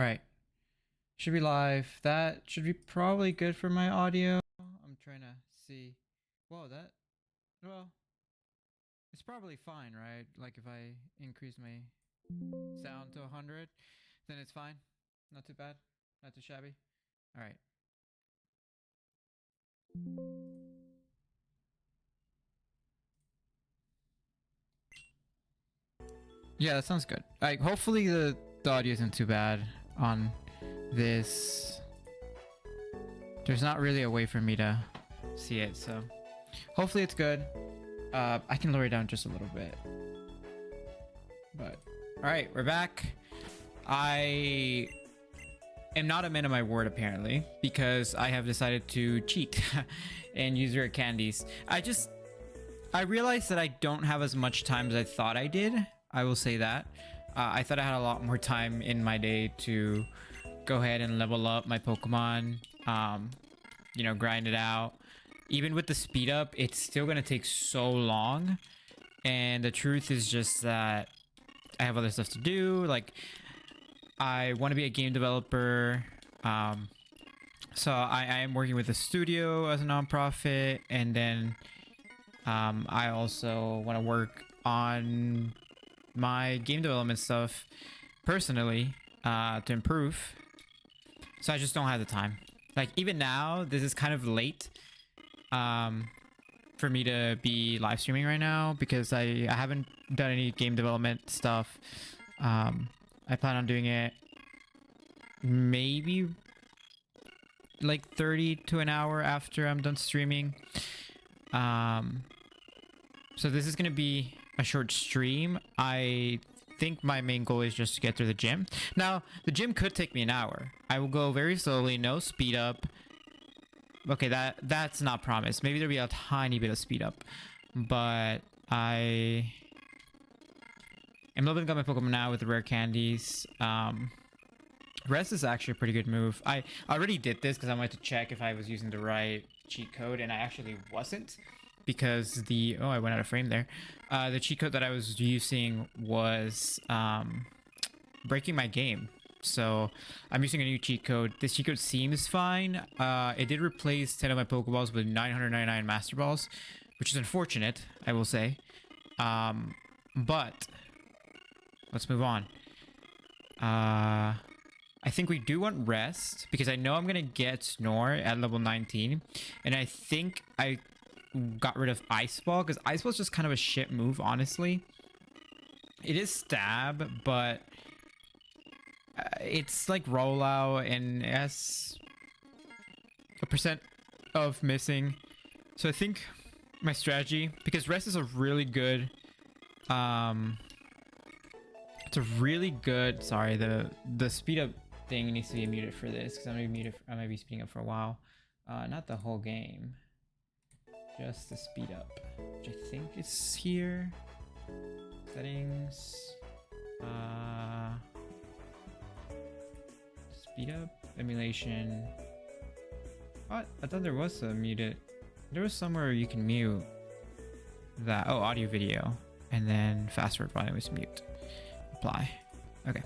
Alright. Should be live. That should be probably good for my audio. I'm trying to see. Whoa, that. Well, it's probably fine, right? Like if I increase my sound to 100, then it's fine. Not too bad. Not too shabby. Alright. Yeah, that sounds good. Like, hopefully the audio isn't too bad on this. There's not really a way for me to see it, so hopefully it's good. I can lower it down just a little bit. But all right, we're back. I am not a man of my word apparently, because I have decided to cheat and use rare candies. I realized that I don't have as much time as I thought I did. I will say that. I thought I had a lot more time in my day to go ahead and level up my Pokemon, you know, grind it out. Even with the speed up, it's still gonna take so long. And the truth is just that I have other stuff to do. Like, I want to be a game developer. So I am working with a studio as a nonprofit, and then I also want to work on my game development stuff personally to improve. So I just don't have the time. Like, even now, this is kind of late for me to be live streaming right now, because I haven't done any game development stuff. I plan on doing it maybe like 30 to an hour after I'm done streaming. So this is gonna be a short stream. I think my main goal is just to get to the gym. Now, the gym could take me an hour. I will go very slowly, no speed up. Okay, that's not promised. Maybe there'll be a tiny bit of speed up, but I am leveling up my Pokemon now with the rare candies. Rest is actually a pretty good move. I already did this because I wanted to check if I was using the right cheat code, and I actually wasn't, because the I went out of frame there. The cheat code that I was using was breaking my game. So I'm using a new cheat code. This cheat code seems fine. It did replace 10 of my Pokeballs with 999 Master Balls, which is unfortunate, I will say. But let's move on. I think we do want Rest, because I know I'm gonna get Snore at level 19, and I think I got rid of Ice Ball, because Ice Ball is just kind of a shit move, honestly. It is Stab, but it's like Rollout, and it has a percent of missing. So I think my strategy, because Rest is a really good it's a really good, sorry, the speed up thing needs to be muted for this, because I might be speeding up for a while. Not the whole game, just the speed up, which I think is here. Settings, speed up, emulation. What? I thought there was a muted. There was somewhere you can mute that. Oh, audio video, and then fast forward volume was mute. Apply. Okay.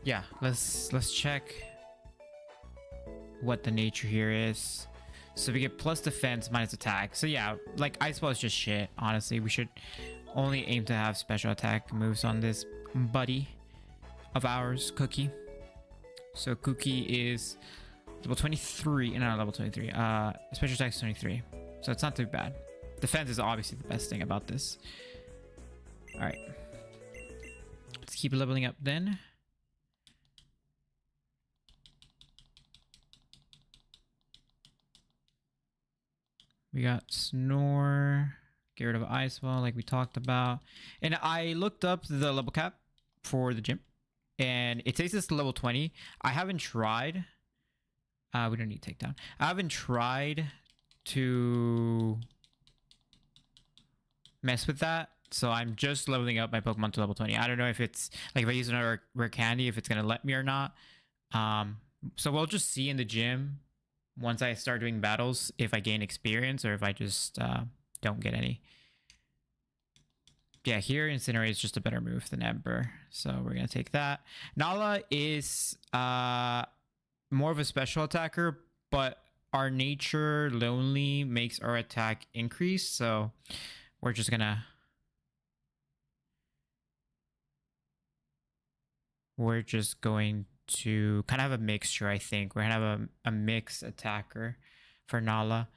Yeah, let's check what the nature here is. So we get plus defense, minus attack. So yeah, like Ice Ball is just shit, honestly. We should only aim to have special attack moves on this buddy of ours, Cookie. So Cookie is level 23, not level 23. Special attack is 23. So it's not too bad. Defense is obviously the best thing about this. Alright. Let's keep leveling up then. We got Snore. Get rid of Ice Ball like we talked about. And I looked up the level cap for the gym, and it says it's level 20. I haven't tried. We don't need takedown. I haven't tried to mess with that, so I'm just leveling up my Pokemon to level 20. I don't know if it's like, if I use another rare candy, if it's gonna let me or not. So we'll just see in the gym once I start doing battles if I gain experience or if I just don't get any. Yeah, here Incinerate is just a better move than Ember, so we're gonna take that. Nala is more of a special attacker, but our nature Lonely makes our attack increase, so we're just gonna we're just going to kind of have a mixture. I think we're gonna have a mixed attacker for Nala.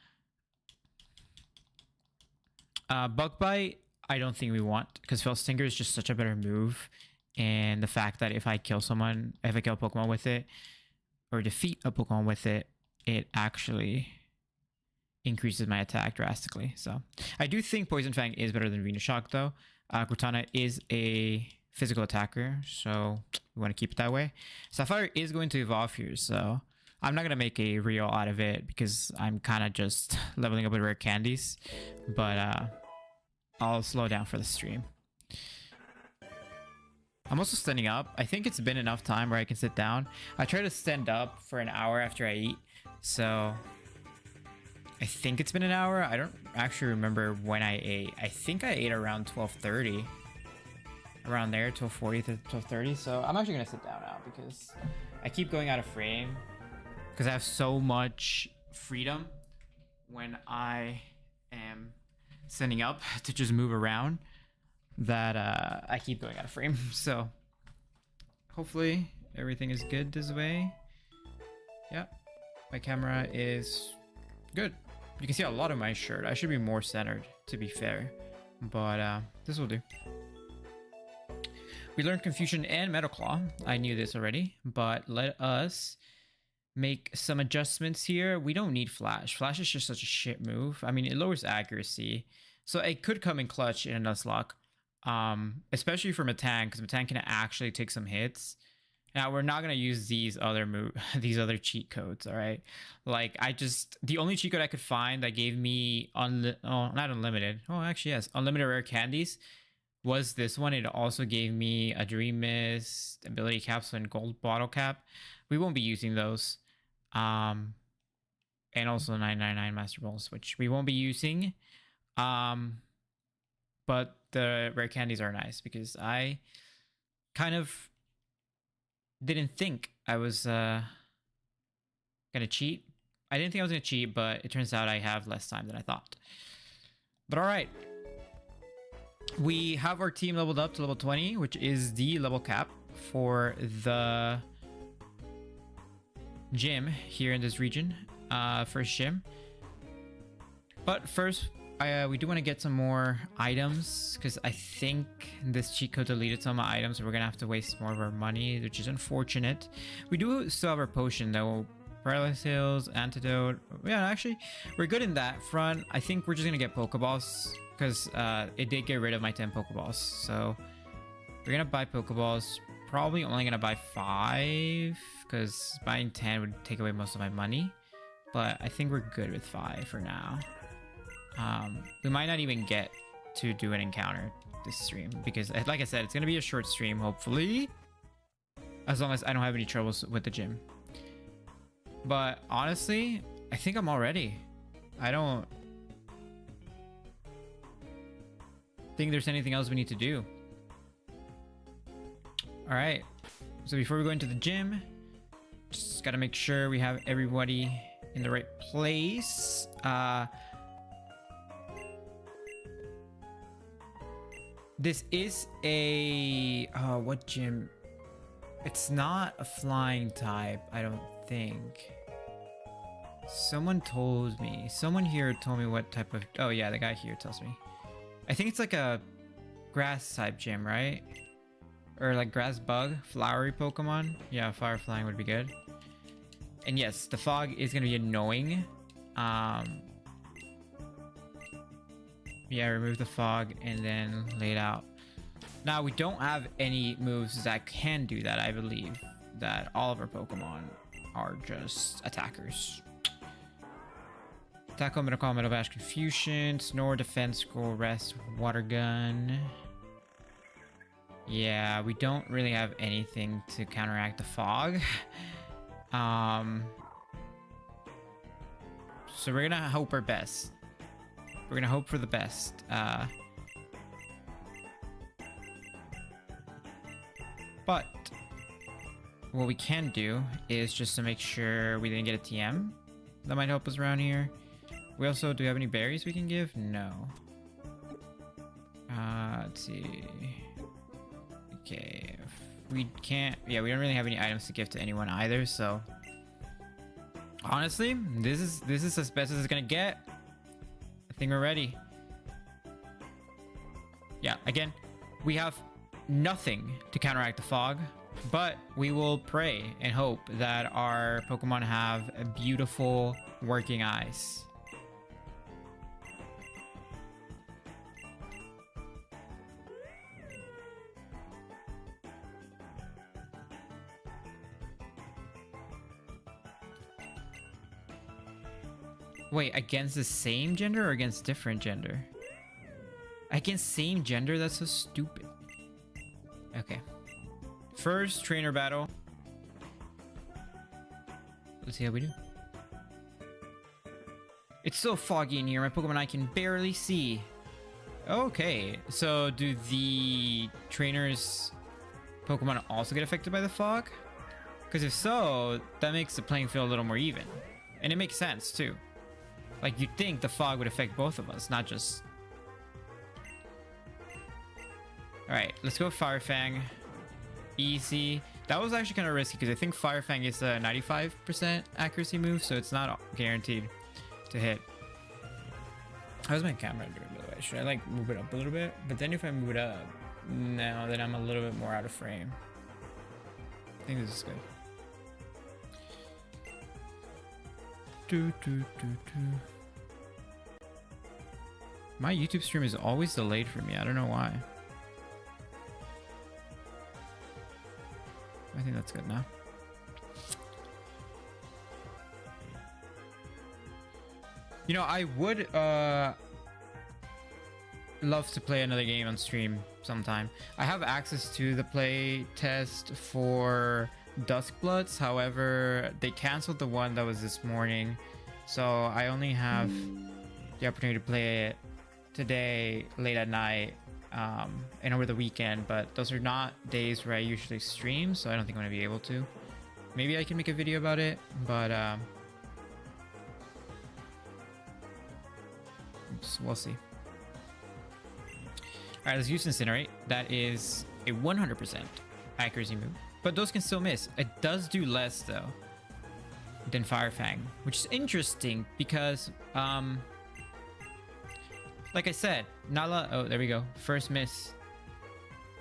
Bug Bite, I don't think we want, because Fell Stinger is just such a better move, and the fact that if I kill someone, if I kill a Pokemon with it, or defeat a Pokemon with it, it actually increases my attack drastically. So I do think Poison Fang is better than Venoshock though. Cortana is a physical attacker, so we want to keep it that way. Sapphire is going to evolve here, so I'm not going to make a reel out of it because I'm kind of just leveling up with rare candies, but I'll slow down for the stream. I'm also standing up. I think it's been enough time where I can sit down. I try to stand up for an hour after I eat, so I think it's been an hour. I don't actually remember when I ate. I think I ate around 12:30. Around there, 12:40 to 12:30. So I'm actually gonna sit down now because I keep going out of frame because I have so much freedom when I am standing up to just move around that I keep going out of frame. So hopefully everything is good this way. Yeah, my camera is good. You can see a lot of my shirt. I should be more centered, to be fair, but this will do. We learned Confusion and Metal Claw. I knew this already, but let us make some adjustments here. We don't need Flash. Flash is just such a shit move. I mean, it lowers accuracy, so it could come in clutch in a Nuzlocke, especially for Matan, because Matan can actually take some hits. Now we're not gonna use these other these other cheat codes, all right? Like the only cheat code I could find that gave me not unlimited. Oh, actually yes, unlimited rare candies was this one. It also gave me a Dream Mist, Ability Capsule, and Gold Bottle Cap. We won't be using those. And also 999 Master Balls, which we won't be using. But the rare candies are nice because I kind of didn't think I was gonna cheat. I didn't think I was gonna cheat, but it turns out I have less time than I thought. But all right, we have our team leveled up to level 20, which is the level cap for the gym here in this region. First gym. But first, we do want to get some more items because I think this cheat code deleted some of my items, so we're gonna have to waste more of our money, which is unfortunate. We do still have our potion though. Paralysis, Antidote. Yeah, actually, we're good in that front. I think we're just gonna get Pokeballs because it did get rid of my 10 Pokeballs. So we're gonna buy Pokeballs. Probably only gonna buy 5 because buying 10 would take away most of my money. But I think we're good with 5 for now. We might not even get to do an encounter this stream because, like I said, it's gonna be a short stream, hopefully, as long as I don't have any troubles with the gym. But honestly, I think I'm all ready. I don't think there's anything else we need to do. All right, so before we go into the gym, just gotta make sure we have everybody in the right place. This is a what gym? It's not a flying type, I don't think. Someone here told me what type of, oh yeah, the guy here tells me. I think it's like a grass type gym, right? Or like grass bug, flowery Pokemon. Yeah, fire flying would be good. And yes, the fog is gonna be annoying. Yeah, remove the fog and then lay it out. Now we don't have any moves that can do that. I believe that all of our Pokemon are just attackers. Tackle, Metal Claw, Metal Bash, Confusion, Snore, Defense, Scroll, Rest, Water Gun. Yeah, we don't really have anything to counteract the fog. So we're gonna hope our best. We're gonna hope for the best. But what we can do is just to make sure we didn't get a TM. That might help us around here. We also, do we have any berries we can give? No. Let's see. Okay. We can't, yeah, we don't really have any items to give to anyone either, so. Honestly, this is as best as it's gonna get. I think we're ready. Yeah, again, we have nothing to counteract the fog, but we will pray and hope that our Pokemon have beautiful working eyes. Wait, against the same gender or against different gender? Against same gender? That's so stupid. Okay. First trainer battle. Let's see how we do. It's so foggy in here. My Pokemon I can barely see. Okay. So do the trainers' Pokemon also get affected by the fog? Because if so, that makes the playing field a little more even. And it makes sense too. Like, you'd think the fog would affect both of us, not just... Alright, let's go Firefang. Easy. That was actually kind of risky because I think Firefang is a 95% accuracy move, so it's not guaranteed to hit. How's my camera doing, by the way? Should I, like, move it up a little bit? But then if I move it up, no, then I'm a little bit more out of frame. I think this is good. My YouTube stream is always delayed for me. I don't know why. I think that's good now. You know, I would love to play another game on stream sometime. I have access to the play test for Duskbloods, however, they canceled the one that was this morning, so I only have the opportunity to play it today late at night and over the weekend, but those are not days where I usually stream, so I don't think I'm gonna be able to. Maybe I can make a video about it, but we'll see. Alright, let's use Incinerate. That is a 100% accuracy move. But those can still miss. It does do less, though, than Firefang, which is interesting because, like I said, Nala... Oh, there we go. First miss.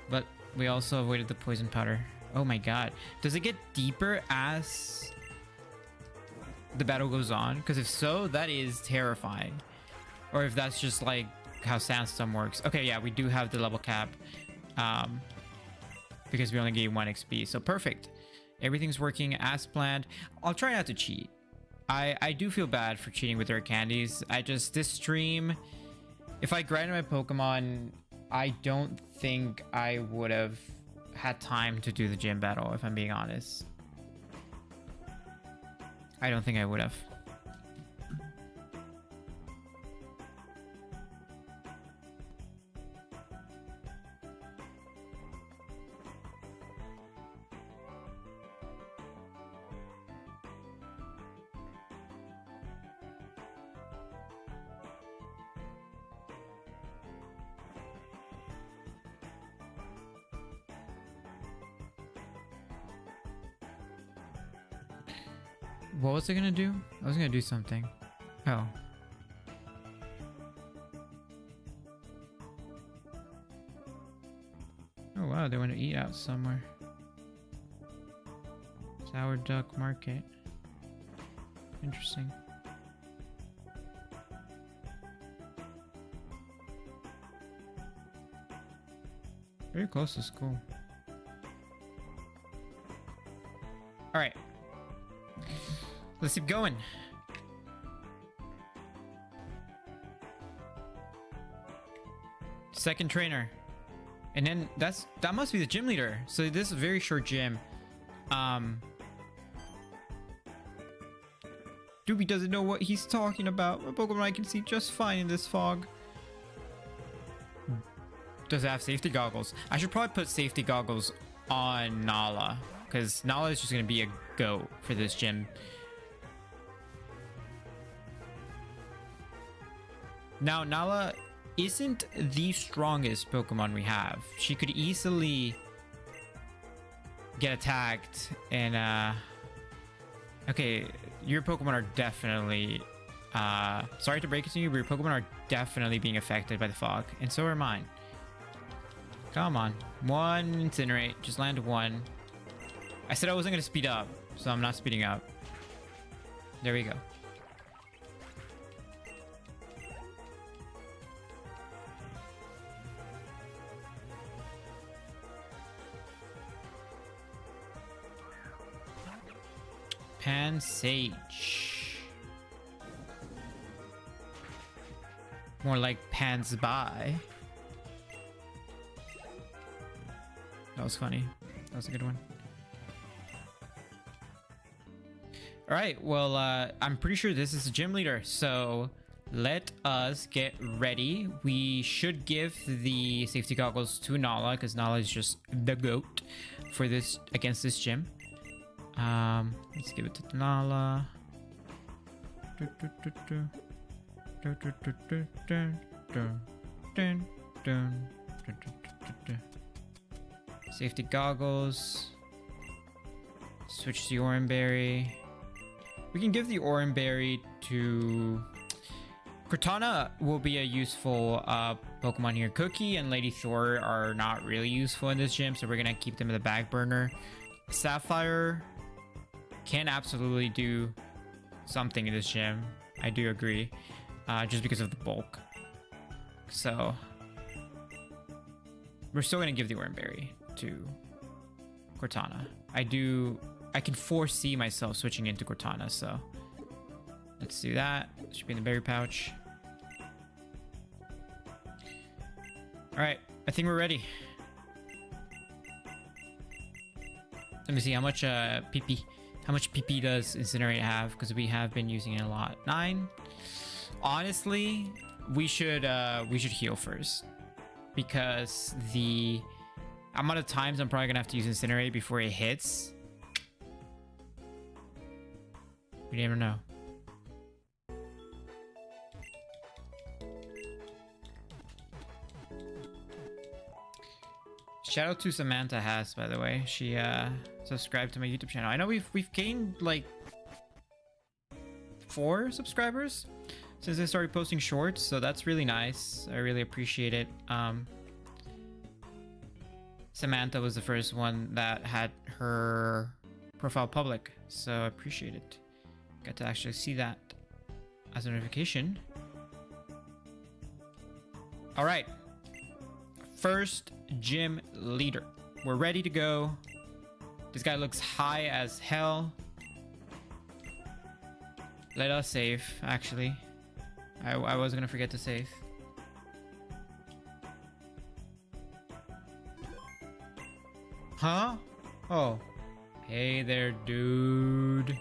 But we also avoided the poison powder. Oh my god. Does it get deeper as the battle goes on? Because if so, that is terrifying. Or if that's just like how Sandstorm works. Okay, yeah, we do have the level cap. Because we only gain 1 XP. So perfect. Everything's working as planned. I'll try not to cheat. I do feel bad for cheating with rare candies. This stream, if I grinded my Pokemon, I don't think I would have had time to do the gym battle, if I'm being honest. I don't think I would have. What was I gonna do? I was gonna do something. Oh. Oh wow, they want to eat out somewhere. Sour Duck Market. Interesting. Very close to school. Alright. Let's keep going. Second trainer. And then that must be the gym leader. So this is a very short gym. Doobie doesn't know what he's talking about. My Pokemon I can see just fine in this fog. Does it have safety goggles? I should probably put safety goggles on Nala, because Nala is just going to be a go for this gym. Now, Nala isn't the strongest Pokemon we have. She could easily get attacked and okay, your Pokemon are definitely sorry to break it to you, but your Pokemon are definitely being affected by the fog, and so are mine. Come on, one Incinerate, just land one. I said I wasn't gonna speed up, so I'm not speeding up. There we go. Pansage. More like pans by. That was funny. That was a good one. All right, well, I'm pretty sure this is the gym leader, so let us get ready. We should give the safety goggles to Nala, because Nala is just the GOAT for this against this gym. Let's give it to Nala. Safety goggles. Switch to Oranberry. We can give the Oranberry to Cortana. Will be a useful Pokemon here. Cookie and Lady Thor are not really useful in this gym, so we're gonna keep them in the back burner. Sapphire can absolutely do something in this gym. I do agree, just because of the bulk. So we're still gonna give the Oranberry to Cortana. I can foresee myself switching into Cortana, so let's do that. Should be in the berry pouch. All right, I think we're ready. Let me see how much PP. How much PP does Incinerate have? Because we have been using it a lot. 9. Honestly, we should heal first, because the amount of times I'm probably gonna have to use Incinerate before it hits. We never know. Shout out to Samantha Haas, by the way. She subscribed to my YouTube channel. I know we've gained like 4 subscribers since I started posting shorts, so that's really nice. I really appreciate it. Samantha was the first one that had her profile public, so I appreciate it. Got to actually see that as a notification. All right. First gym leader. We're ready to go. This guy looks high as hell. Let us save, actually. I was gonna forget to save. Huh? Oh. Hey there, dude.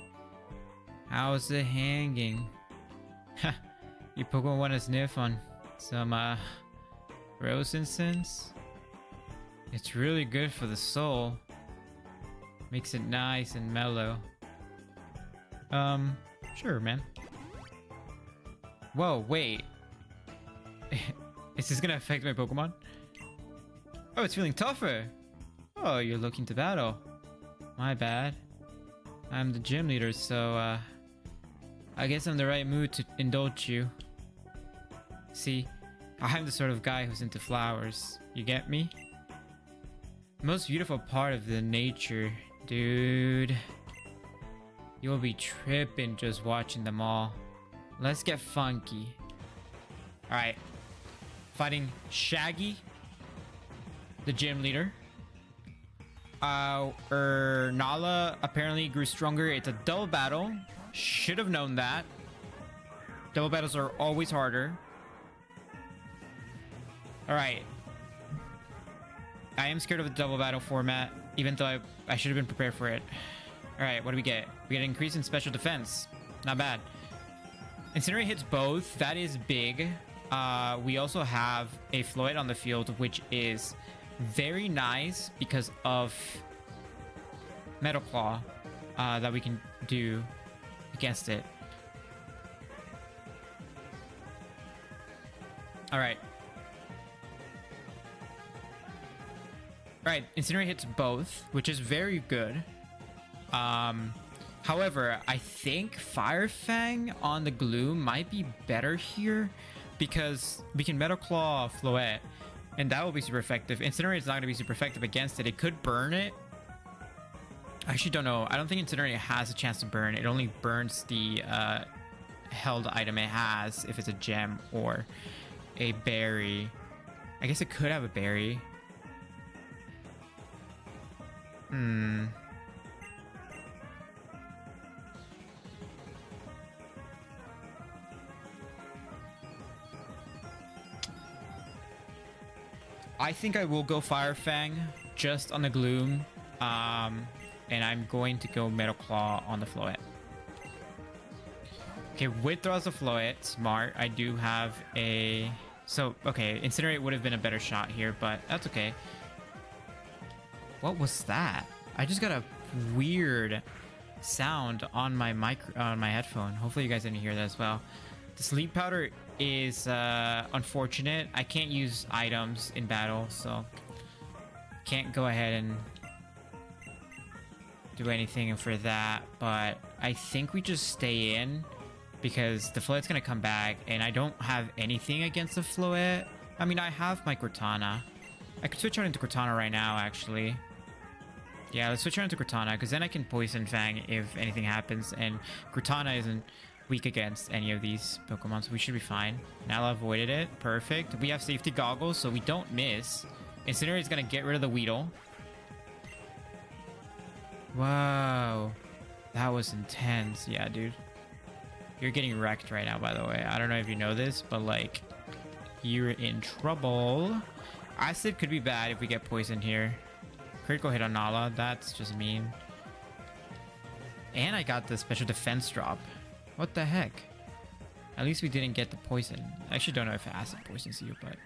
How's it hanging? Ha! You Pokemon want to sniff on some rose incense? It's really good for the soul. Makes it nice and mellow. Sure, man. Whoa, wait. Is this gonna affect my Pokemon? Oh, it's feeling tougher. Oh, you're looking to battle. My bad. I'm the gym leader, so I guess I'm in the right mood to indulge you. See, I'm the sort of guy who's into flowers. You get me? Most beautiful part of the nature, dude. You'll be tripping just watching them all. Let's get funky. Alright. Fighting Shaggy, the gym leader. Nala apparently grew stronger. It's a double battle. Should have known that. Double battles are always harder. Alright. I am scared of the double battle format, even though I should have been prepared for it. Alright, what do we get? We get an increase in special defense. Not bad. Incinerate hits both. That is big. We also have a Floyd on the field, which is very nice because of Metal Claw that we can do against it. All right. Right, Incinerate hits both, which is very good. However, I think Fire Fang on the Gloom might be better here because we can Metal Claw Floette, and that will be super effective. Incinerate is not going to be super effective against it. It could burn it. I actually don't know. I don't think Incinerate has a chance to burn. It only burns the held item it has if it's a gem or a berry. I guess it could have a berry. I think I will go Fire Fang just on the Gloom. And I'm going to go Metal Claw on the Floette. Okay, withdraws the Floette. Smart. I do have a... So, okay, Incinerate would have been a better shot here, but that's okay. What was that? I just got a weird sound on my headphone. Hopefully you guys didn't hear that as well. The Sleep Powder is unfortunate. I can't use items in battle, so can't go ahead and do anything for that. But I think we just stay in because the Floette's gonna come back, and I don't have anything against the Floette. I mean, I have my Cortana. I could switch out into Cortana right now, actually. Yeah, let's switch around to Cortana, because then I can Poison Fang if anything happens, and Cortana isn't weak against any of these Pokemon, so we should be fine. Nala avoided it. Perfect. We have safety goggles, so we don't miss. Incinerate is going to get rid of the Weedle. Wow. That was intense. Yeah, dude. You're getting wrecked right now, by the way. I don't know if you know this, but, like, you're in trouble. Acid could be bad if we get poisoned here. Critical hit on Nala. That's just mean. And I got the special defense drop. What the heck? At least we didn't get the poison. I actually don't know if acid poisons you, but...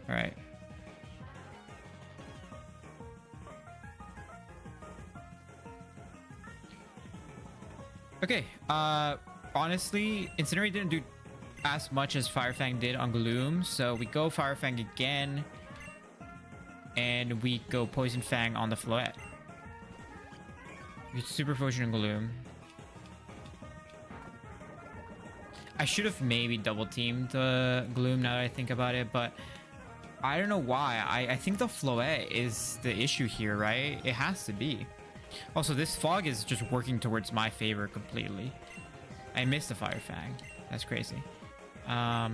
Alright. Okay. Honestly, Incinerate didn't do as much as Fire Fang did on Gloom, so we go Fire Fang again. And we go Poison Fang on the Floette. Super Potion and Gloom. I should have maybe double teamed the Gloom now that I think about it, but I don't know why. I think the Floette is the issue here, right? It has to be. Also, this fog is just working towards my favor completely. I missed the Fire Fang. That's crazy. Yeah,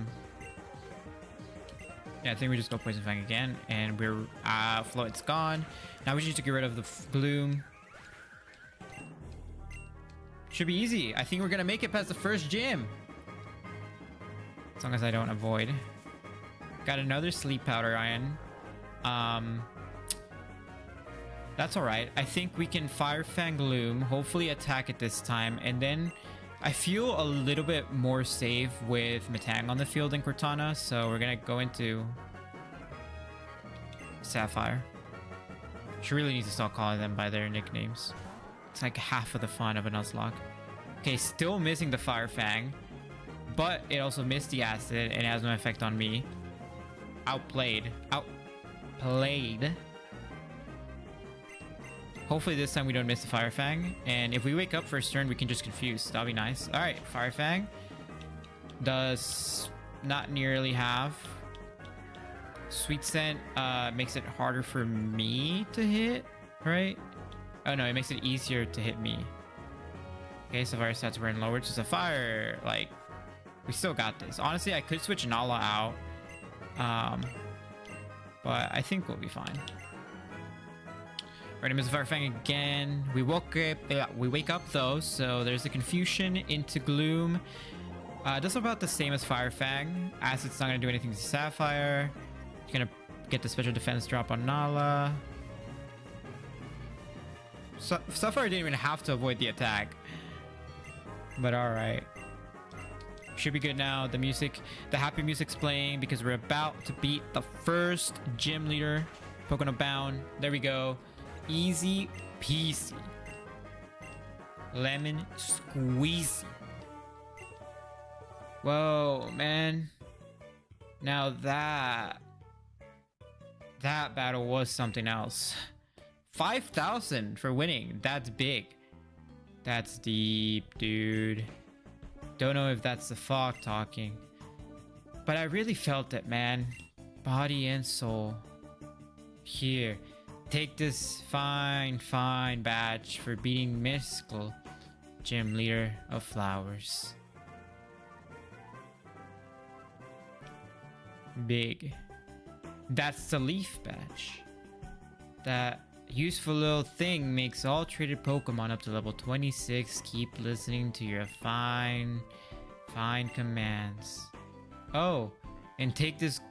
I think we just go Poison Fang again, and we're Floette's gone. Now we just need to get rid of the Gloom. Should be easy. I think we're gonna make it past the first gym, as long as I don't avoid. Got another Sleep Powder Iron. That's all right. I think we can Fire Fang Gloom, hopefully attack it this time, and then I feel a little bit more safe with Metang on the field than Cortana, so we're gonna go into Sapphire. She really needs to stop calling them by their nicknames. It's like half of the fun of a Nuzlocke. Okay, still missing the Fire Fang, but it also missed the Acid and it has no effect on me. Outplayed. Outplayed. Hopefully this time we don't miss the Fire Fang. And if we wake up first turn, we can just confuse. That'll be nice. All right, Fire Fang does not nearly have. Sweet Scent makes it harder for me to hit, right? Oh no, it makes it easier to hit me. Okay, so Fire stats were in lowered to Sapphire. Like, we still got this. Honestly, I could switch Nala out. But I think we'll be fine. Right, I miss Fire Fang again. We wake up though, so there's a confusion into Gloom. That's about the same as Fire Fang. Acid's not gonna do anything to Sapphire. It's gonna get the special defense drop on Nala. Sapphire didn't even have to avoid the attack. But alright. Should be good now. The music, the happy music's playing because we're about to beat the first gym leader. Pokemon Unbound. There we go. Easy peasy. Lemon squeezy. Whoa, man. Now that battle was something else. 5,000 for winning. That's big. That's deep, dude. Don't know if that's the fog talking. But I really felt it, man. Body and soul. Here. Take this fine badge for beating Mystical, gym leader of flowers. Big. That's the leaf badge. That useful little thing makes all traded Pokemon up to level 26 keep listening to your fine commands. Oh, and take this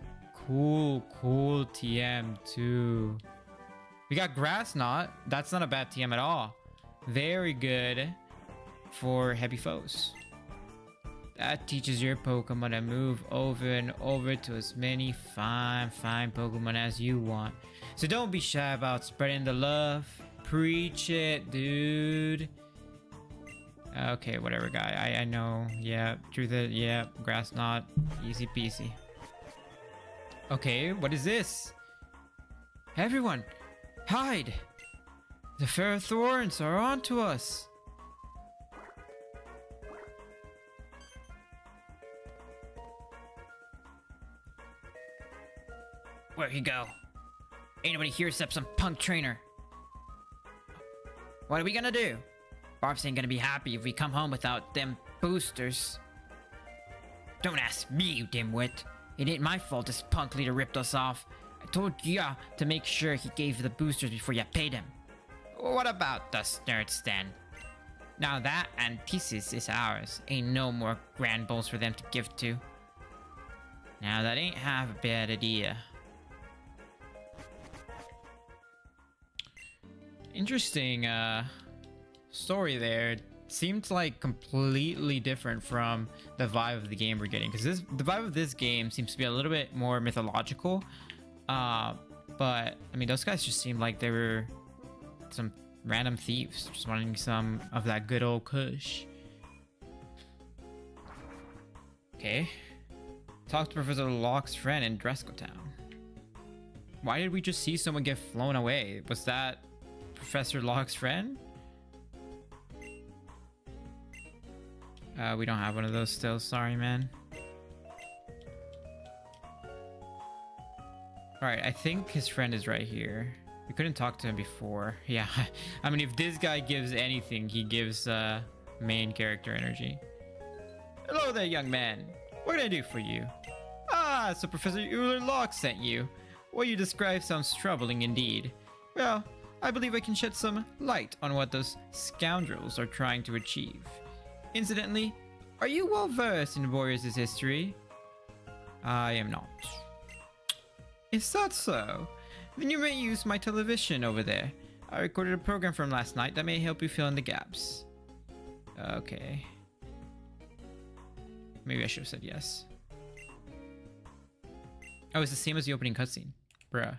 cool TM too. We got Grass Knot. That's not a bad TM at all. Very good for heavy foes. That teaches your Pokemon to move over and over to as many fine Pokemon as you want. So don't be shy about spreading the love. Preach it, dude. Okay, whatever, guy. I know. Yeah, truth is, yeah, Grass Knot. Easy peasy. Okay, what is this? Everyone, hide! The fair thorns are onto us. Where'd he go? Ain't nobody here except some punk trainer. What are we gonna do? Barbs ain't gonna be happy if we come home without them boosters. Don't ask me, you dimwit. It ain't my fault this punk leader ripped us off. I told ya to make sure he gave the boosters before ya paid him. What about us nerds then? Now that Antisis is ours, ain't no more Grand Bowls for them to give to. Now that ain't half a bad idea. Interesting story there. Seemed like completely different from the vibe of the game we're getting, because the vibe of this game seems to be a little bit more mythological, but I mean, those guys just seemed like they were some random thieves just wanting some of that good old kush. Okay, talk to Professor Locke's friend in Dresco Town. Why did we just see someone get flown away? Was that Professor Locke's friend? We don't have one of those still. Sorry, man. Alright, I think his friend is right here. We couldn't talk to him before. Yeah, I mean, if this guy gives anything, he gives main character energy. Hello there, young man. What can I do for you? Ah, so Professor Euler Locke sent you. What you describe sounds troubling indeed. Well, I believe I can shed some light on what those scoundrels are trying to achieve. Incidentally, are you well versed in Warriors' history? I am not. Is that so? Then you may use my television over there. I recorded a program from last night that may help you fill in the gaps. Okay. Maybe I should have said yes. Oh, it's the same as the opening cutscene. Bruh.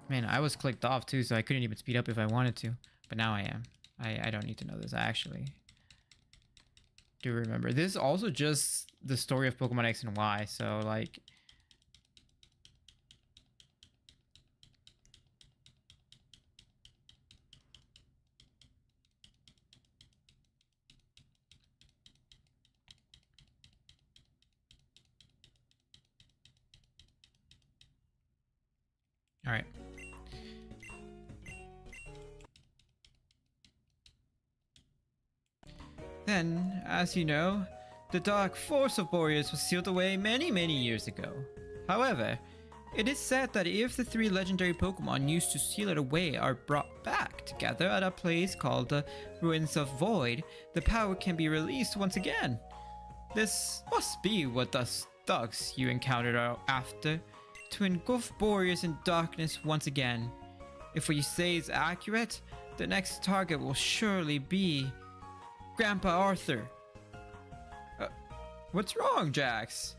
Man, I was clicked off too, so I couldn't even speed up if I wanted to. But now I am. I don't need to know this. I actually do remember. This is also just the story of Pokemon X and Y, so like... Alright. Then, as you know, the dark force of Boreas was sealed away many years ago. However, it is said that if the 3 legendary Pokemon used to seal it away are brought back together at a place called the Ruins of Void, the power can be released once again. This must be what the thugs you encountered are after, to engulf Boreas in darkness once again. If what you say is accurate, the next target will surely be Grandpa Arthur. What's wrong, Jax?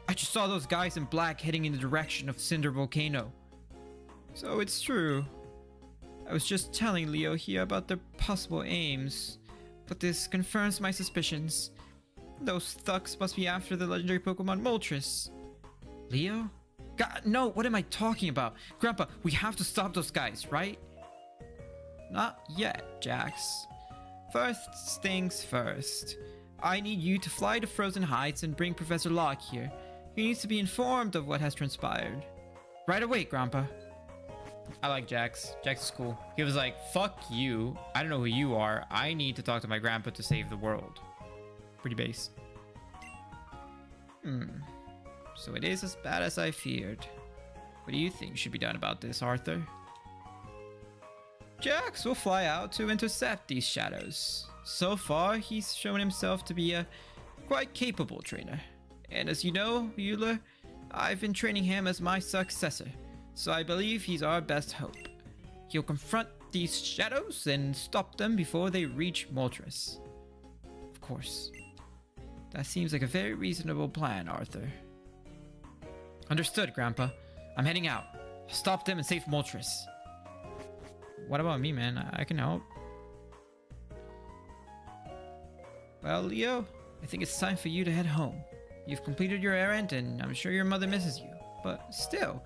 I just saw those guys in black heading in the direction of Cinder Volcano. So it's true. I was just telling Leo here about their possible aims, but this confirms my suspicions. Those thugs must be after the legendary Pokemon Moltres. Leo? God, no, what am I talking about? Grandpa, we have to stop those guys, right? Not yet, Jax. First things first. I need you to fly to Frozen Heights and bring Professor Locke here. He needs to be informed of what has transpired. Right away, Grandpa. I like Jax. Jax is cool. He was like, fuck you. I don't know who you are. I need to talk to my grandpa to save the world. Pretty base. So it is as bad as I feared. What do you think should be done about this, Arthur? Jax will fly out to intercept these shadows. So far, he's shown himself to be a quite capable trainer. And as you know, Euler, I've been training him as my successor, so I believe he's our best hope. He'll confront these shadows and stop them before they reach Moltres. Of course. That seems like a very reasonable plan, Arthur. Understood, Grandpa. I'm heading out. Stop them and save Moltres. What about me, man? I can help. Well, Leo, I think it's time for you to head home. You've completed your errand, and I'm sure your mother misses you. But still,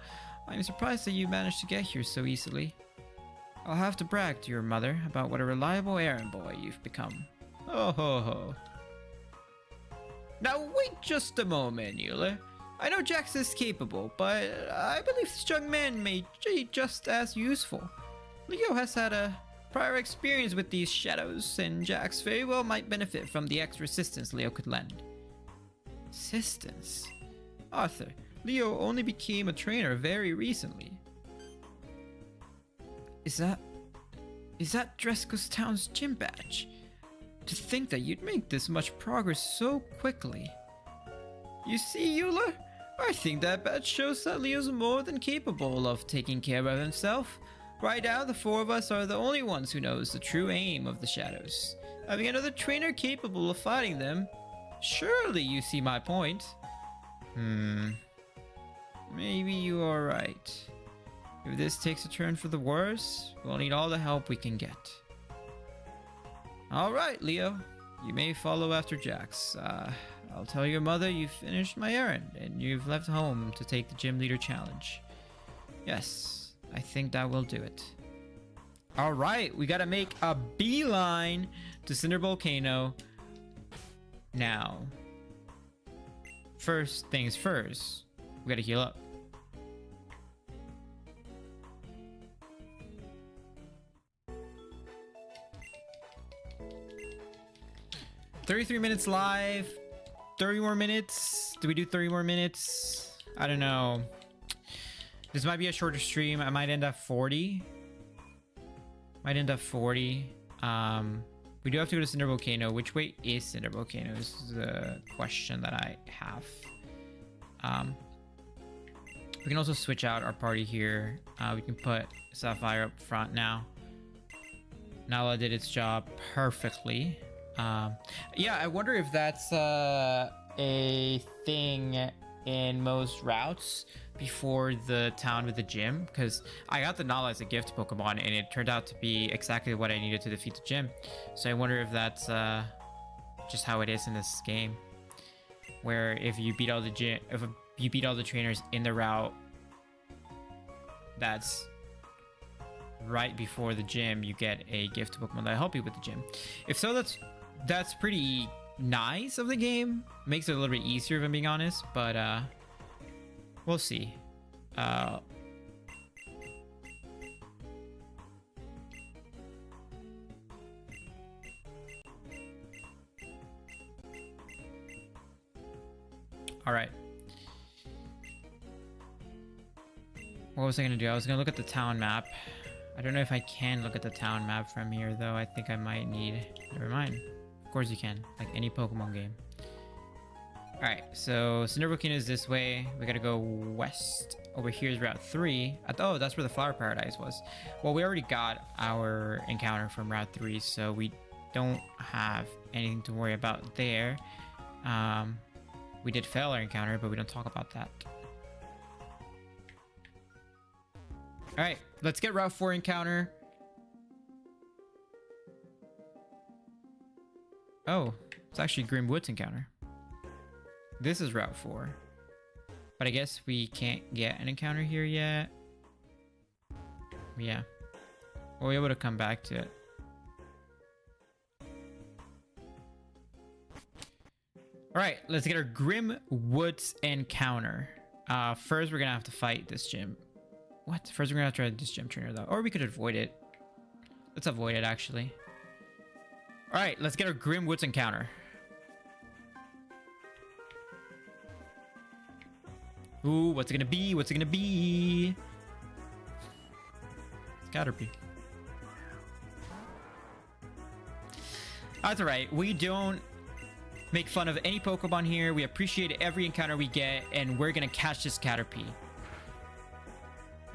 I'm surprised that you managed to get here so easily. I'll have to brag to your mother about what a reliable errand boy you've become. Oh ho ho. Now wait just a moment, Euler. I know Jax is capable, but I believe this young man may be just as useful. Leo has had a prior experience with these shadows, and Jax very well might benefit from the extra assistance Leo could lend. Assistance? Arthur, Leo only became a trainer very recently. Is that Dresco's Town's gym badge? To think that you'd make this much progress so quickly. You see, Euler? I think that badge shows that Leo's more than capable of taking care of himself. Right now, the four of us are the only ones who knows the true aim of the shadows. Having another trainer capable of fighting them, surely you see my point. Maybe you are right. If this takes a turn for the worse, we'll need all the help we can get. Alright, Leo. You may follow after Jax. I'll tell your mother you've finished my errand and you've left home to take the gym leader challenge. Yes, I think that will do it. Alright, we gotta make a beeline to Cinder Volcano now. First things first, we gotta heal up. $33 minutes live. 30 more minutes. Do we do 30 more minutes? I don't know. This might be a shorter stream. I might end up 40. Might end up 40. We do have to go to Cinder Volcano. Which way is Cinder Volcano is the question that I have. We can also switch out our party here. We can put Sapphire up front now. Nala did its job perfectly. Yeah, I wonder if that's a thing in most routes before the town with the gym, because I got the Nala as a gift Pokemon and it turned out to be exactly what I needed to defeat the gym. So I wonder if that's just how it is in this game, where if you beat all the you beat all the trainers in the route that's right before the gym, you get a gift Pokemon that'll help you with the gym. If so, that's pretty nice of the game. Makes it a little bit easier if I'm being honest, but we'll see. All right. What was I gonna do? I was gonna look at the town map. I don't know if I can look at the town map from here though. I think I might need, never mind. Of course you can, like any Pokemon game. Alright, so Cinder Volcano is this way. We gotta go west. Over here is Route 3. Oh, that's where the Flower Paradise was. Well, we already got our encounter from Route 3, so we don't have anything to worry about there. We did fail our encounter, but we don't talk about that. All right, let's get Route 4 encounter. Oh, it's actually Grim Woods encounter. This is Route 4. But I guess we can't get an encounter here yet. Yeah. We'll be able to come back to it. Alright, let's get our Grim Woods encounter. First, we're gonna have to fight this gym. What? First, we're gonna have to try this gym trainer, though. Or we could avoid it. Let's avoid it, actually. Alright, let's get our Grim Woods encounter. Ooh, what's it gonna be? What's it gonna be? Caterpie. That's alright. We don't make fun of any Pokemon here. We appreciate every encounter we get, and we're gonna catch this Caterpie.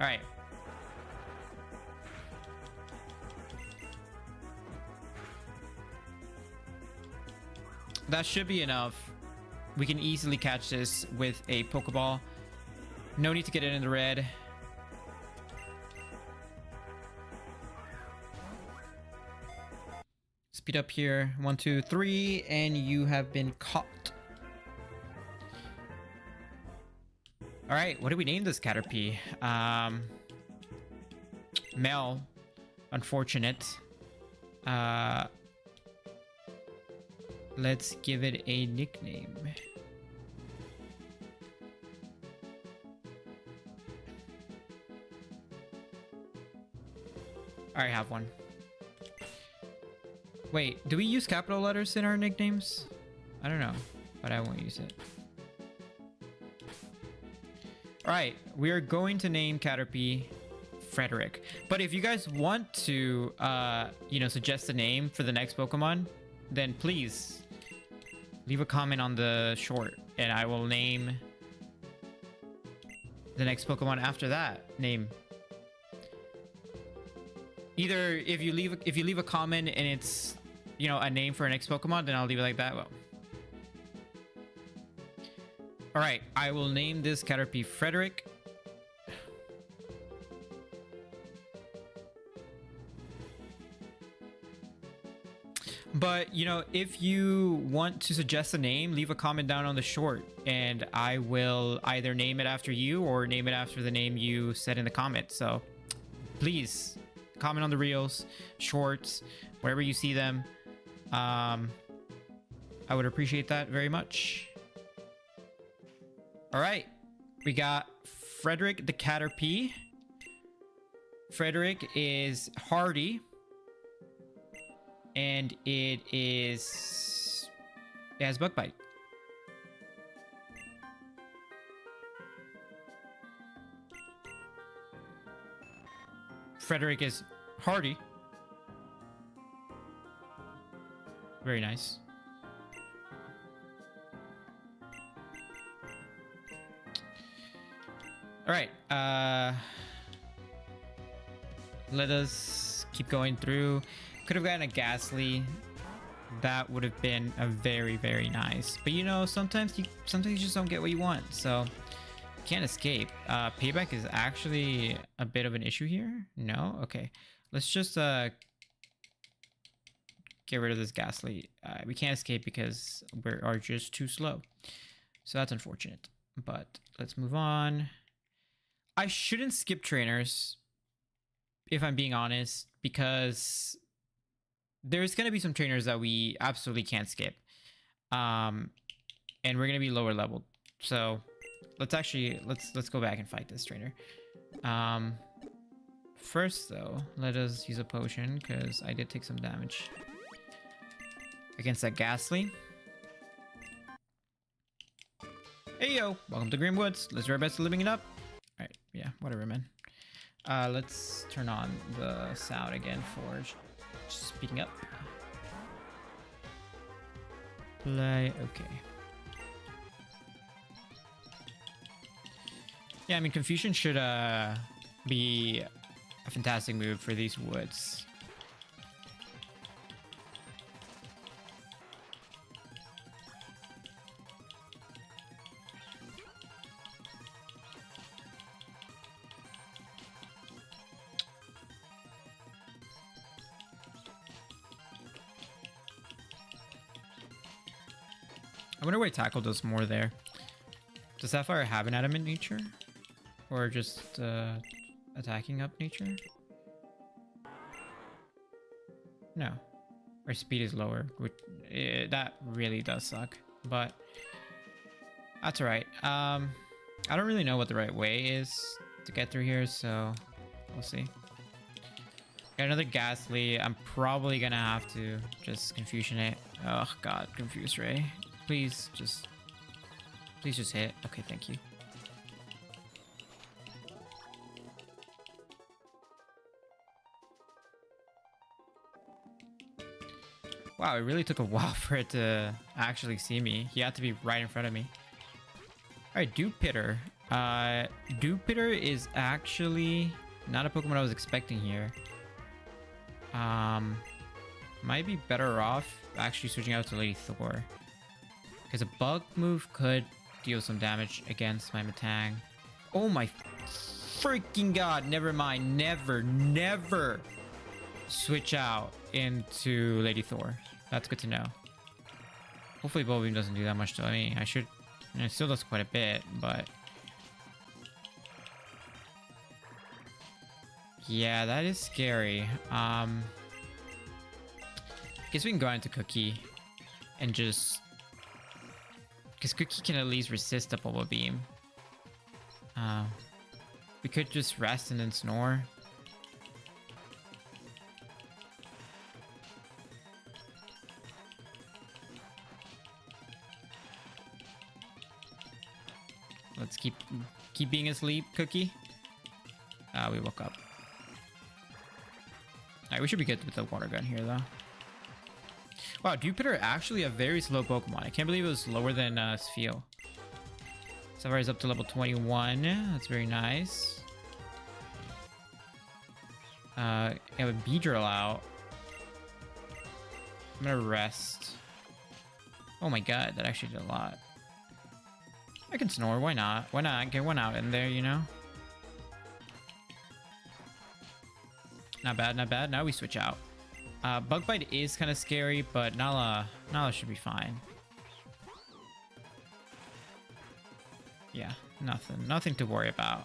Alright. That should be enough. We can easily catch this with a Pokeball. No need to get it in the red. Speed up here. 1, 2, 3, and you have been caught. All right, what do we name this Caterpie? Mel. Unfortunate. Let's give it a nickname. I already have one. Wait, do we use capital letters in our nicknames? I don't know, but I won't use it. Alright, we are going to name Caterpie Frederick. But if you guys want to, you know, suggest a name for the next Pokemon, then please leave a comment on the short, and I will name the next Pokemon after that name. Either if you leave a comment and it's, you know, a name for a next Pokemon, then I'll leave it like that. Well, all right, I will name this Caterpie Frederick. But, you know, if you want to suggest a name, leave a comment down on the short, and I will either name it after you or name it after the name you said in the comment. So please comment on the reels, shorts, wherever you see them. I would appreciate that very much. All right, we got Frederick the Caterpie. Frederick is hardy, and it has bug bite. Frederick is hardy. Very nice. All right. Let us keep going through. Could have gotten a Ghastly. That would have been a very, very nice. But you know, sometimes you just don't get what you want. So can't escape. Payback is actually a bit of an issue here. No? Okay. Let's just get rid of this Ghastly. We can't escape because we are just too slow. So that's unfortunate. But let's move on. I shouldn't skip trainers, if I'm being honest, because there's going to be some trainers that we absolutely can't skip. And we're going to be lower leveled. So let's go back and fight this trainer. First though, let us use a potion because I did take some damage against that Ghastly. Hey yo, welcome to Grim Woods. Let's do our best at living it up. All right, yeah, whatever, man. Let's turn on the sound again for speeding up. Play, okay. Yeah, I mean, Confusion should be a fantastic move for these woods. I wonder why Tackle does more there. Does Sapphire have an adamant nature? Or just attacking up nature? No. Our speed is lower, which that really does suck. But that's alright. I don't really know what the right way is to get through here, so we'll see. Got another Ghastly. I'm probably gonna have to just Confusion it. Oh god, Confuse Ray. Please just hit. Okay, thank you. Wow, it really took a while for it to actually see me. He had to be right in front of me. Alright, Dupitter. Dupitter is actually not a Pokemon I was expecting here. Might be better off actually switching out to Lady Thor. Because a bug move could deal some damage against my Metang. Oh my freaking god, never mind. Never switch out into Lady Thor. That's good to know. Hopefully Bullet Beam doesn't do that much to me. I should... And it still does quite a bit, but... Yeah, that is scary. Guess we can go into Cookie and just... Because Cookie can at least resist the Bubble Beam. We could just rest and then Snore. Let's keep being asleep, Cookie. We woke up. Alright, we should be good with the water gun here, though. Wow, Dupitter actually a very slow Pokemon. I can't believe it was lower than Spheal. Sapphire is up to level 21. That's very nice. I have a Beedrill out. I'm gonna rest. Oh my god, that actually did a lot. I can Snore, why not? Why not get one out in there, you know? Not bad, not bad. Now we switch out. Bug Bite is kind of scary, but Nala should be fine. Yeah, nothing to worry about.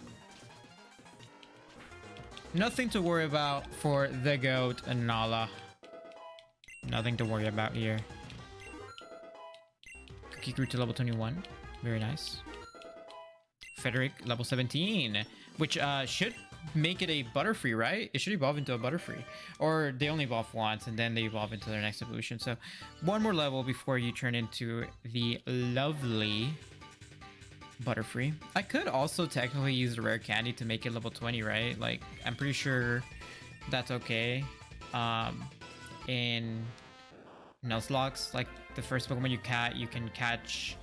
Nothing to worry about for the goat and Nala. Nothing to worry about here. Cookie grew to level 21. Very nice. Frederick, level 17, which should make it a Butterfree, right? It should evolve into a Butterfree. Or they only evolve once, and then they evolve into their next evolution. So one more level before you turn into the lovely Butterfree. I could also technically use the rare candy to make it level 20, right? Like, I'm pretty sure that's okay. In Nuzlocke, like the first Pokemon you can catch...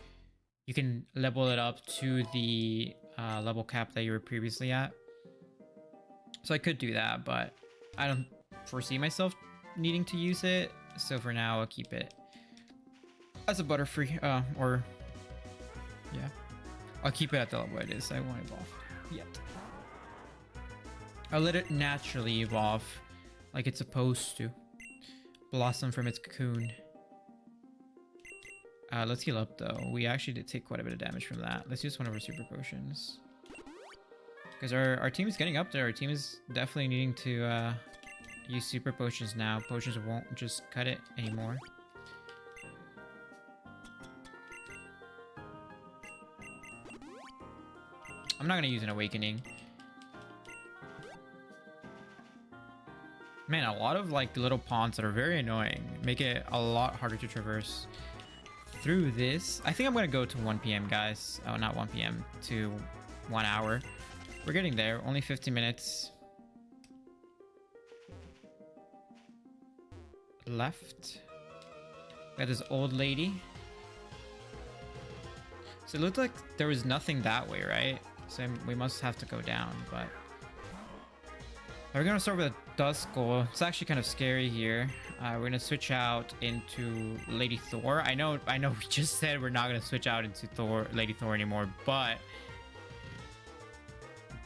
You can level it up to the level cap that you were previously at. So I could do that, but I don't foresee myself needing to use it. So for now, I'll keep it as a Butterfree. Or, yeah. I'll keep it at the level it is. I won't evolve yet. I'll let it naturally evolve like it's supposed to. Blossom from its cocoon. Let's heal up though. We actually did take quite a bit of damage from that. Let's use one of our super potions. Because our team is getting up there. Our team is definitely needing to use super potions now. Potions won't just cut it anymore. I'm not going to use an awakening. Man, a lot of like the little ponds that are very annoying. Make it a lot harder to traverse through this. I think I'm gonna go to 1 p.m. guys. Oh, not 1 p.m. to 1 hour. We're getting there. Only 15 minutes left. Got this old lady. So it looked like there was nothing that way, right? So we must have to go down, but we're gonna start with a Duskull. It's actually kind of scary here. We're gonna switch out into Lady Thor. I know we just said we're not gonna switch out into Lady Thor anymore, but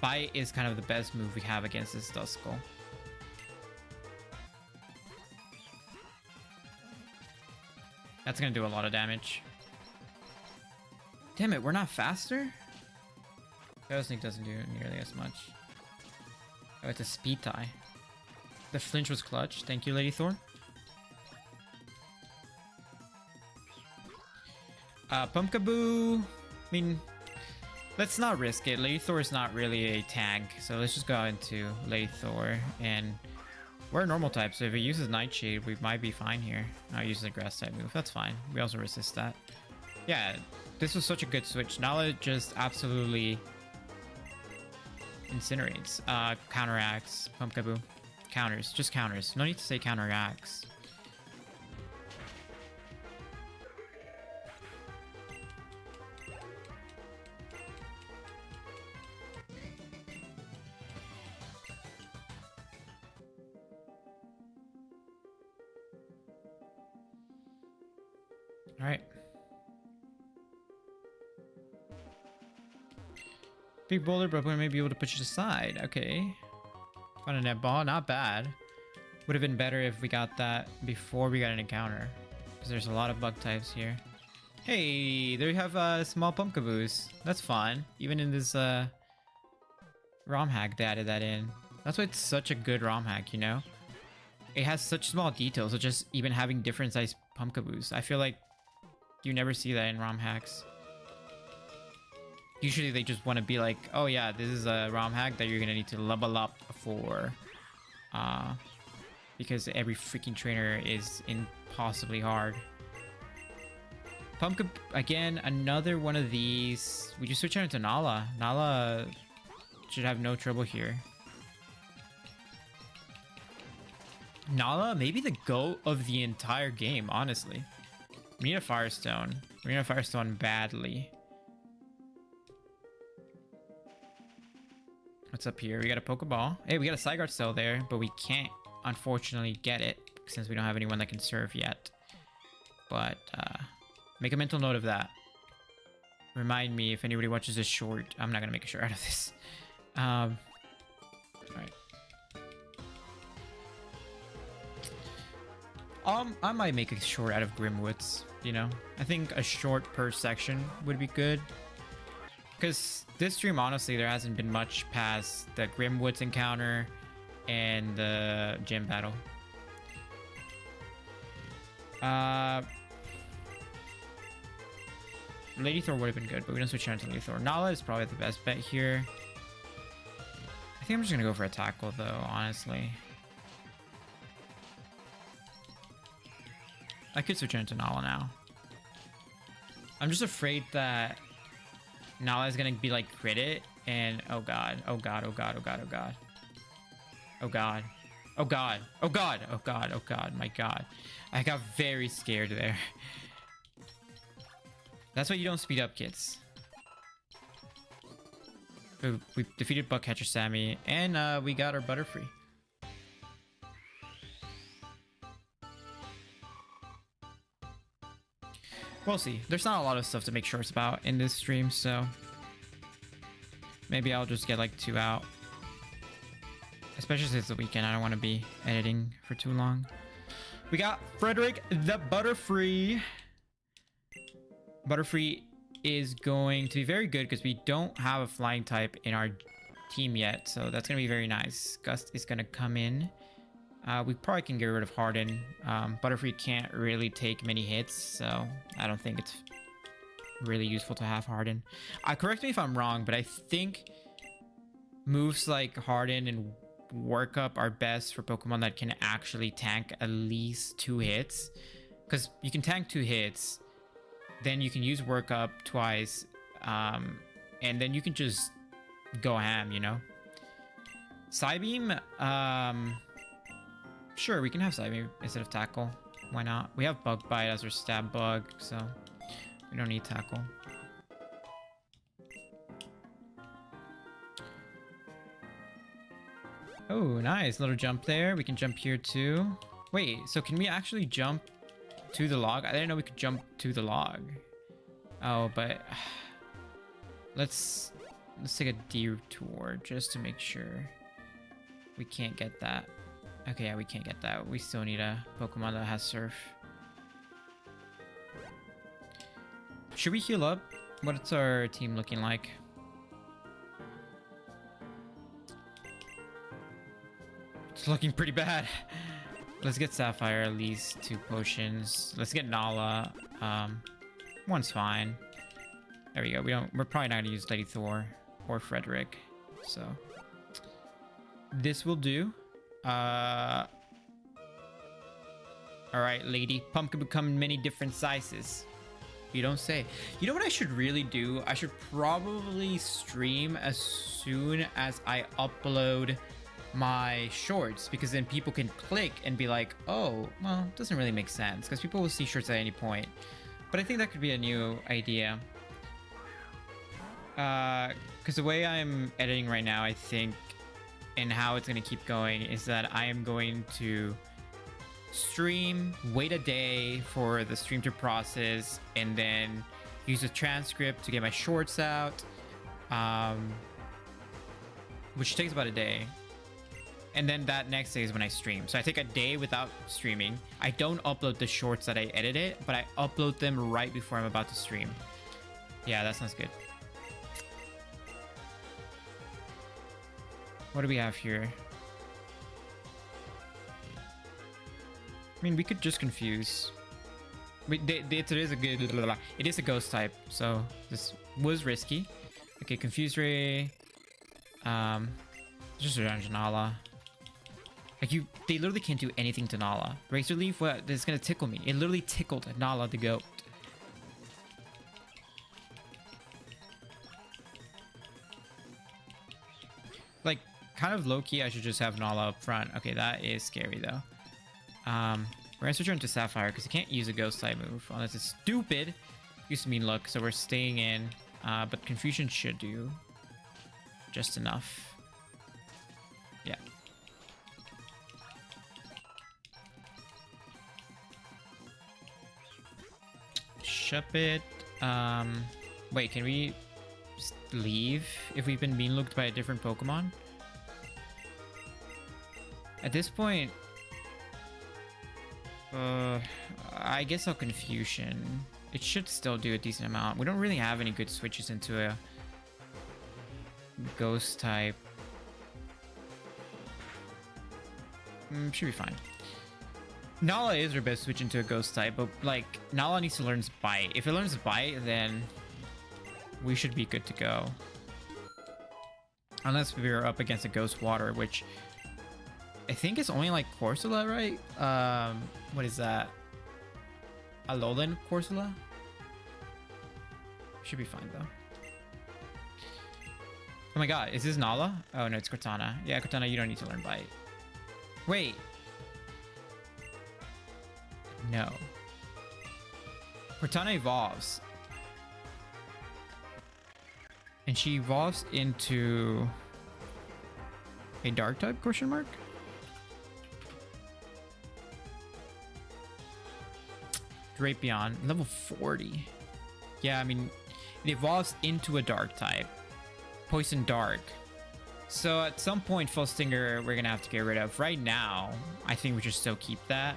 Bite is kind of the best move we have against this Duskull. That's gonna do a lot of damage. Damn it, we're not faster? Sneak doesn't do nearly as much. Oh, it's a speed tie. The flinch was clutch. Thank you, Lady Thor. Pumpkaboo. I mean, let's not risk it. Lady Thor is not really a tank, so let's just go out into Lady Thor. And we're a normal type, so if it uses Nightshade, we might be fine here. Not using a grass type move. That's fine. We also resist that. Yeah, this was such a good switch. Nala just absolutely incinerates. Counteracts. Pumpkaboo. Counters. Just counters. No need to say counteracts. All right. Big boulder, but we may be able to push it aside. Okay. Found a net ball. Not bad. Would have been better if we got that before we got an encounter. Because there's a lot of bug types here. Hey, there you have small pumpkaboos. That's fun. Even in this ROM hack, they added that in. That's why it's such a good ROM hack, you know? It has such small details, such as even having different size pumpkaboos. I feel like you never see that in ROM hacks. Usually they just want to be like, oh yeah, this is a ROM hack that you're going to need to level up for. Because every freaking trainer is impossibly hard. Pumpkin, again, another one of these. We just switch out into Nala. Nala should have no trouble here. Nala, maybe the GOAT of the entire game, honestly. We need a Firestone. We need a Firestone badly. What's up here? We got a Pokeball. Hey, we got a Zygarde still there, but we can't, unfortunately, get it since we don't have anyone that can serve yet. But, make a mental note of that. Remind me if anybody watches this short. I'm not gonna make a short out of this. Alright. I might make a short out of Grimwoods, you know? I think a short per section would be good. Because this stream, honestly, there hasn't been much past the Grimwoods encounter and the gym battle. Lady Thor would have been good, but we don't switch out to Lady Thor. Nala is probably the best bet here. I think I'm just going to go for a tackle, though, honestly. I could switch into Nala now. I'm just afraid that Nala is gonna be like crit it, and oh god, oh god, oh god, oh god, oh god, oh god, oh god, oh god, oh god, oh god, my god. I got very scared there. That's why you don't speed up, kids. We defeated Bugcatcher Sammy, and we got our Butterfree. We'll see. There's not a lot of stuff to make shorts about in this stream, so maybe I'll just get like 2 out. Especially since it's the weekend, I don't want to be editing for too long. We got Frederick the Butterfree. Butterfree is going to be very good because we don't have a flying type in our team yet, so that's going to be very nice. Gust is going to come in. We probably can get rid of Harden. Butterfree can't really take many hits, so I don't think it's really useful to have Harden. Correct me if I'm wrong, but I think moves like Harden and Work Up are best for Pokemon that can actually tank at least 2 hits. Because you can tank 2 hits, then you can use Work Up twice, and then you can just go ham, you know? Psybeam, sure, we can have Psybeam instead of Tackle. Why not? We have Bug Bite as our stab bug, so we don't need Tackle. Oh, nice. Little jump there. We can jump here too. Wait, so can we actually jump to the log? I didn't know we could jump to the log. Oh, but let's take a detour just to make sure we can't get that. Okay, yeah, we can't get that. We still need a Pokemon that has Surf. Should we heal up? What's our team looking like? It's looking pretty bad. Let's get Sapphire, at least 2 potions. Let's get Nala. One's fine. There we go. We're probably not gonna use Lady Thor or Frederick. So this will do. Alright, lady. Pump can become in many different sizes. You don't say. You know what I should really do? I should probably stream as soon as I upload my shorts, because then people can click and be like, oh, well, it doesn't really make sense, because people will see shorts at any point. But I think that could be a new idea. Because the way I'm editing right now, I think, and how it's going to keep going, is that I am going to stream, wait a day for the stream to process, and then use a transcript to get my shorts out, which takes about a day. And then that next day is when I stream. So I take a day without streaming. I don't upload the shorts that I edited, but I upload them right before I'm about to stream. Yeah, that sounds good. What do we have here? I mean, we could just confuse. It is a good. It is a ghost type, so this was risky. Okay, confuse ray. Just around Nala. Like they literally can't do anything to Nala. Razor leaf, what? It's gonna tickle me. It literally tickled Nala the goat. Like, kind of low-key, I should just have Nala up front. Okay, that is scary though. We're gonna switch her into Sapphire because you can't use a ghost type move unless it's stupid. Used to mean look, so we're staying in. But Confusion should do just enough. Yeah. Ship it. Wait, can we leave if we've been being looked by a different Pokemon? At this point, I guess I'll Confusion. It should still do a decent amount. We don't really have any good switches into a ghost type. Should be fine. Nala is our best switch into a ghost type, but like Nala needs to learn Bite. If it learns Bite, then we should be good to go. Unless we're up against a Ghost Water, which I think is only like Corsola, right? What is that? Alolan Corsola? Should be fine though. Oh my god, is this Nala? Oh no, it's Cortana. Yeah, Cortana, you don't need to learn Bite. Wait. No. Cortana evolves. And she evolves into a dark type, question mark? Drapion, level 40. Yeah, I mean, it evolves into a dark type. Poison Dark. So at some point, Full Stinger, we're gonna have to get rid of. Right now, I think we should still keep that.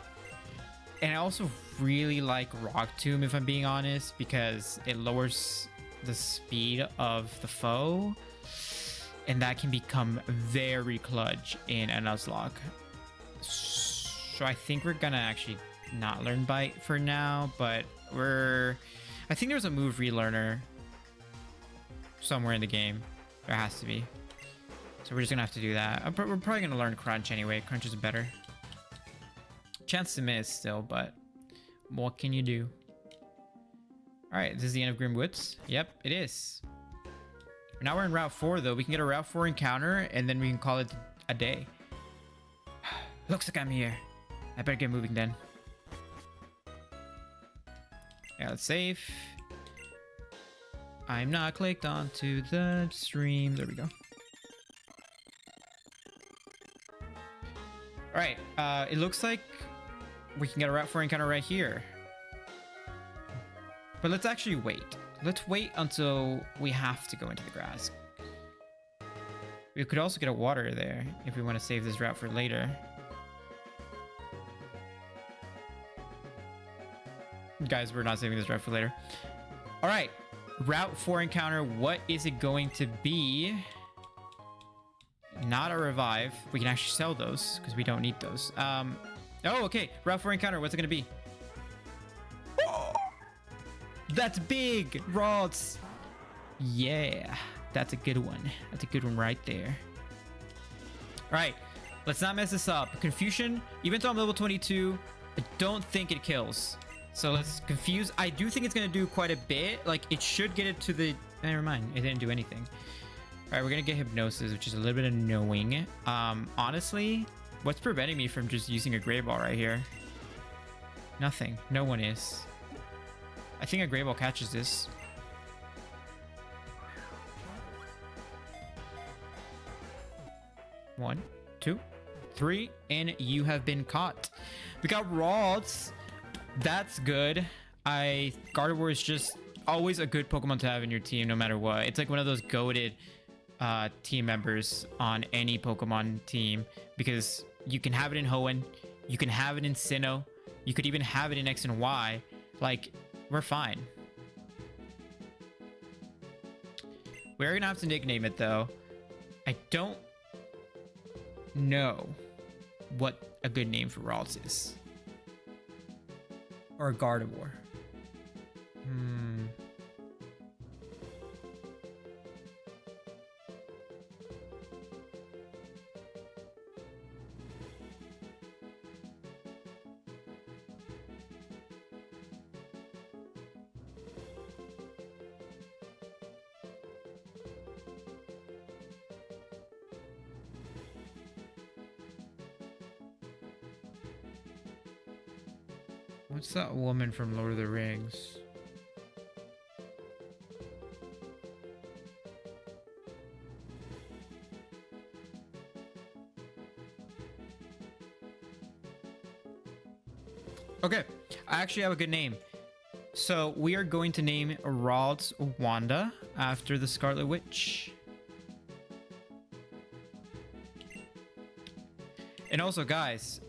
And I also really like Rock Tomb, if I'm being honest, because it lowers the speed of the foe. And that can become very clutch in a Nuzlocke. So I think we're gonna actually not learn Bite for now, but I think there's a move relearner somewhere in the game. There has to be. So we're just gonna have to do that. We're probably gonna learn Crunch anyway. Crunch is better. Chance to miss still, but what can you do? All right, this is the end of Grim Woods. Yep, it is. Now we're in Route 4 though. We can get a Route 4 encounter and then we can call it a day. Looks like I'm here. I better get moving then. Yeah, let's save. I'm not clicked onto the stream. There we go. All right, it looks like we can get a Route 4 encounter right here. But let's actually wait. Let's wait until we have to go into the grass. We could also get a water there if we want to save this route for later. Guys, we're not saving this route for later. All right, Route 4 encounter. What is it going to be? Not a revive. We can actually sell those because we don't need those. Oh, okay. Route 4 encounter. What's it going to be? Oh, that's big. Rods. Yeah. That's a good one. That's a good one right there. All right. Let's not mess this up. Confusion. Even though I'm level 22, I don't think it kills. So let's confuse. I do think it's going to do quite a bit. Like, it should get it to the... Never mind. It didn't do anything. All right, we're going to get Hypnosis, which is a little bit annoying. Honestly, what's preventing me from just using a Gray Ball right here? Nothing. No one is. I think a Gray Ball catches this. One, two, three, and you have been caught. We got Rods. That's good. Gardevoir is just always a good Pokemon to have in your team no matter what. It's like one of those goated team members on any Pokemon team because you can have it in Hoenn, you can have it in Sinnoh, you could even have it in X and Y. Like, we're fine. We're gonna have to nickname it though. I don't know what a good name for Ralts is. Or Gardevoir. What's that woman from Lord of the Rings? Okay, I actually have a good name. So we are going to name Ralts Wanda after the Scarlet Witch. And also, guys,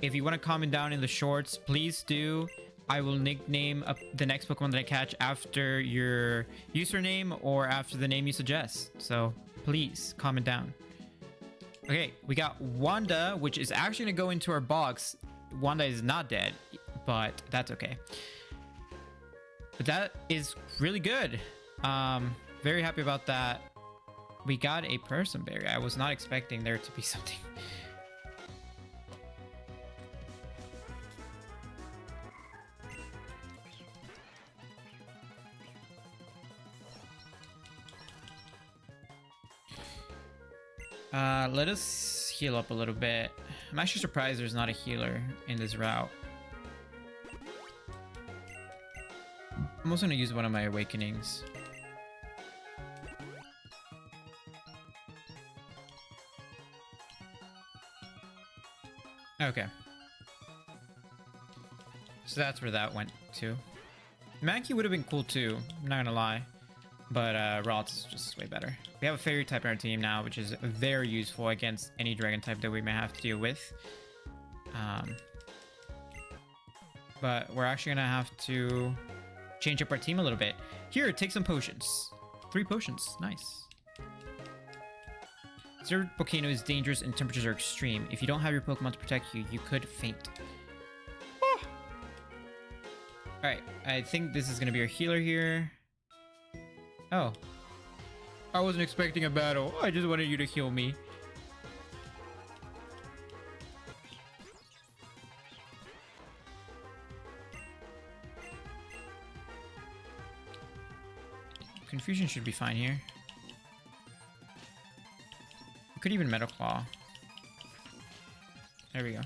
if you want to comment down in the shorts, please do. I will nickname the next Pokemon that I catch after your username or after the name you suggest. So please comment down. Okay, we got Wanda, which is actually going to go into our box. Wanda is not dead, but that's okay. But that is really good. Very happy about that. We got a Person Berry. I was not expecting there to be something. Let us heal up a little bit. I'm actually surprised there's not a healer in this route. I'm also gonna use one of my Awakenings. Okay. So that's where that went to. Mankey would have been cool too, I'm not gonna lie. But Ralts is just way better. We have a Fairy type in our team now, which is very useful against any Dragon type that we may have to deal with. But we're actually gonna have to change up our team a little bit. Here, take some potions. 3 potions, nice. Zero volcano is dangerous and temperatures are extreme. If you don't have your Pokemon to protect you, you could faint. Oh. Alright, I think this is gonna be our healer here. Oh. I wasn't expecting a battle. I just wanted you to heal me. Confusion should be fine here. We could even Metal Claw. There we go.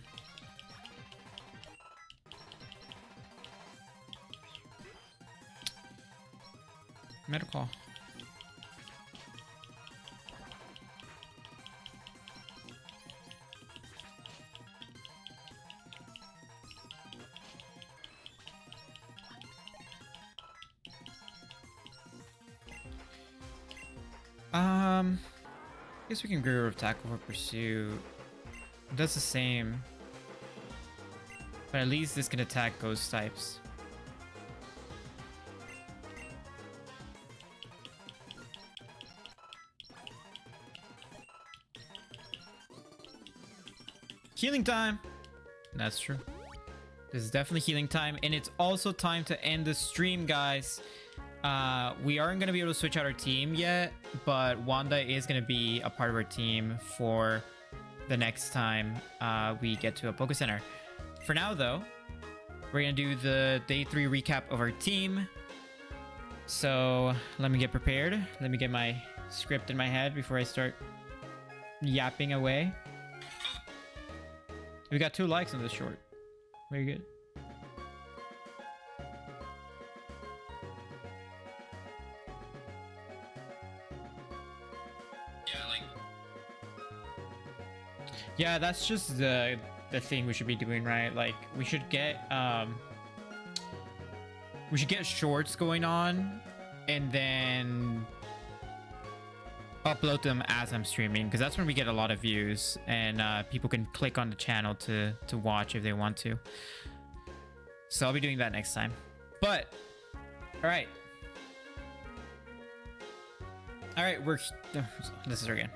Metal Claw. I guess we can get rid of Tackle for Pursuit. It does the same. But at least this can attack ghost types. Healing time. That's true. This is definitely healing time, and it's also time to end the stream, guys. We aren't gonna be able to switch out our team yet, but Wanda is gonna be a part of our team for the next time we get to a Poké Center. For now, though, we're gonna do the day 3 recap of our team. So let me get prepared. Let me get my script in my head before I start yapping away. We got 2 likes on this short. Very good. Yeah, that's just the thing we should be doing, right? Like, we should get shorts going on and then upload them as I'm streaming, because that's when we get a lot of views and people can click on the channel to watch if they want to. So I'll be doing that next time. But all right, this is again.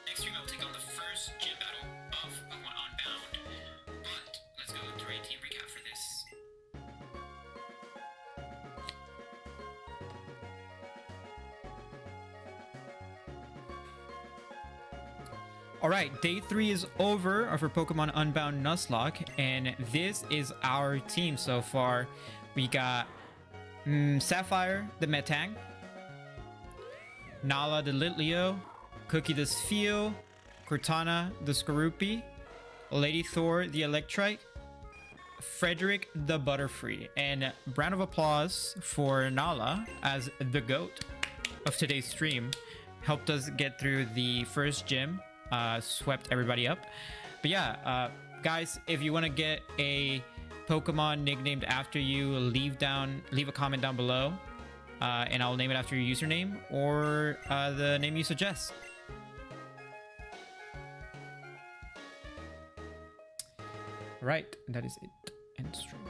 Next stream, I'll take on the first gym battle of Pokemon Unbound. But let's go through a team recap for this. All right, day 3 is over of our Pokemon Unbound Nuzlocke, and this is our team so far. We got Sapphire, the Metang, Nala, the Litleo, Cookie, the Sfeo, Cortana, the Skorupi, Lady Thor, the Electrike, Frederick, the Butterfree. And round of applause for Nala as the GOAT of today's stream. Helped us get through the first gym, swept everybody up. But yeah, guys, if you want to get a Pokemon nicknamed after you, leave a comment down below, and I'll name it after your username or the name you suggest. Right, that is it. End stream.